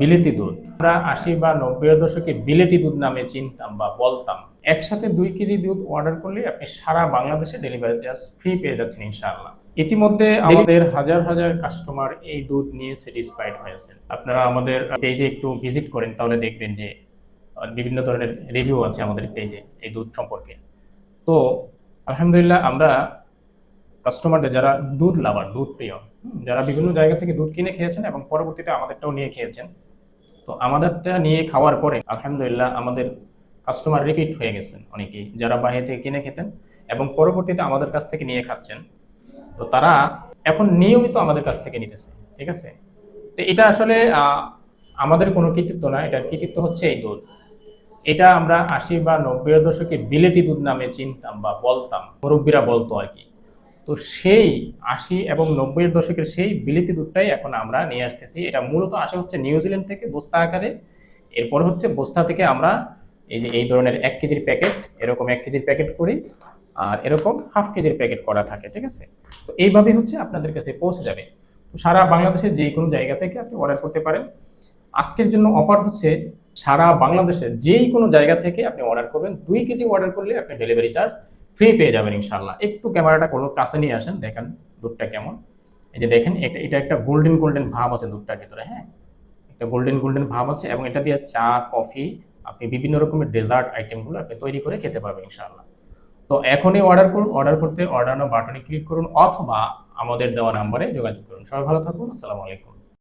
বিলেতি দুধ আমরা ৮০ বা ৯০ এর দশকে বিলেতি দুধ নামে চিনতাম বা বলতাম। একসাথে ২ কেজি দুধ অর্ডার করলে আপনি সারা বাংলাদেশে ডেলিভারি চার্জ ফ্রি পেয়ে যাচ্ছেন ইনশাআল্লাহ। ইতিমধ্যে আমাদের হাজার হাজার কাস্টমার এই দুধ নিয়ে স্যাটিসফাইড হয়েছেন। আপনারা আমাদের পেজে একটু ভিজিট করেন, তাহলে দেখবেন যে বিভিন্ন ধরনের রিভিউ আছে আমাদের পেজে এই দুধ সম্পর্কে। তো আলহামদুলিল্লাহ আমরা কাস্টমারদের যারা দুধ লাভার, দুধ প্রিয়, যারা বিভিন্ন জায়গা থেকে দুধ কিনে খেয়েছেন এবং পরবর্তীতে আমাদেরটাও নিয়ে খেয়েছেন, তো আমাদেরটা নিয়ে খাওয়ার পরে আলহামদুলিল্লাহ আমাদের কাস্টমার রিপিট হয়ে গেছেন অনেকেই, যারা বাইরে থেকে কিনে খেতেন এবং পরবর্তীতে আমাদের কাছ থেকে নিয়ে খাচ্ছেন। তো তারা এখন নিয়মিত আমাদের কাছ থেকে নিতেছে। ঠিক আছে, তো এটা আসলে আমাদের কোনো কৃতিত্ব না, এটার কৃতিত্ব হচ্ছে এই দুধ। এটা আমরা ৮০ বা ৯০ এর দশকে বিলেতি দুধ নামে চিনতাম বা বলতাম, মুরব্বীরা বলতো আর কি। তো সেই ৮০ এবং ৯০ এর দশকের সেই বিলেতি দুধটাই এখন আমরা নিয়ে আসতেছি। এটা মূলত আসা হচ্ছে নিউজিল্যান্ড থেকে বস্তা আকারে। এরপর হচ্ছে বস্তা থেকে আমরা এই যে এই ধরনের ১ কেজির প্যাকেট, এরকম ১ কেজির প্যাকেট করি, আর এরকম হাফ কেজির প্যাকেট করা থাকে। ঠিক আছে, তো এইভাবে হচ্ছে আপনাদের কাছে পৌঁছে যাবে। তো সারা বাংলাদেশের যে কোনো জায়গা থেকে আপনি অর্ডার করতে পারেন। আজকের জন্য অফার হচ্ছে, সারা বাংলাদেশের যেই কোনো জায়গা থেকে আপনি অর্ডার করবেন, ২ কেজি অর্ডার করলে আপনি ডেলিভারি চার্জ ফ্রি পেয়ে যাবেন ইনশাআল্লাহ। একটু ক্যামেরাটা কোনো কাছে নিয়ে আসেন, দেখেন দুধটা কেমন। এই যে দেখেন, এটা একটা গোল্ডেন গোল্ডেন ভাব আছে দুধটার ভিতরে। হ্যাঁ, একটা গোল্ডেন গোল্ডেন ভাব আছে, এবং এটা দিয়ে চা, কফি, আপনি বিভিন্ন রকমের ডেজার্ট আইটেমগুলো আপনি তৈরি করে খেতে পারবেন ইনশাআল্লাহ। তো এখনই অর্ডার করুন। অর্ডার করতে অর্ডার নাও বাটনে ক্লিক করুন, অথবা আমাদের দেওয়া নাম্বারে যোগাযোগ করুন। সবাই ভালো থাকুন। আসসালামু আলাইকুম।